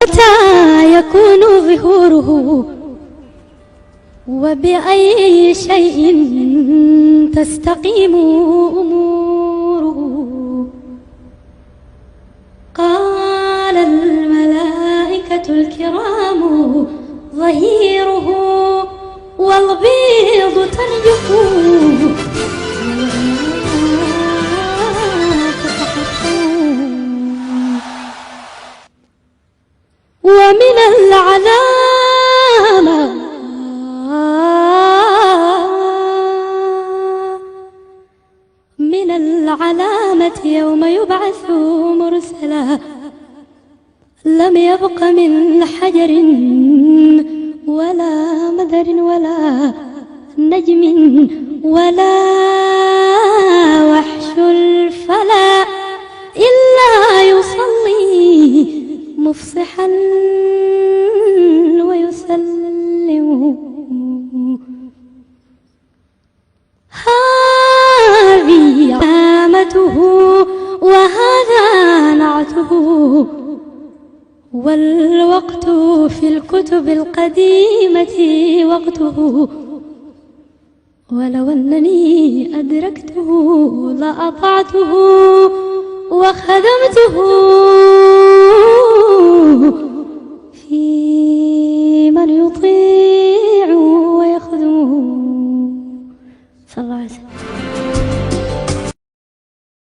متى يكون ظهوره وبأي شيء تستقيم أموره؟ قال الملائكة الكرام ظهيره والبيض ترجفه ومن العلامة يوم يبعث مرسلا لم يبق من حجر ولا مدر ولا نجم ولا وحش الفلا إلا يصلي مفصحا ويسلم. هذه علامته وهذا نعته والوقت في الكتب القديمة وقته ولو أنني أدركته لأطعته وخدمته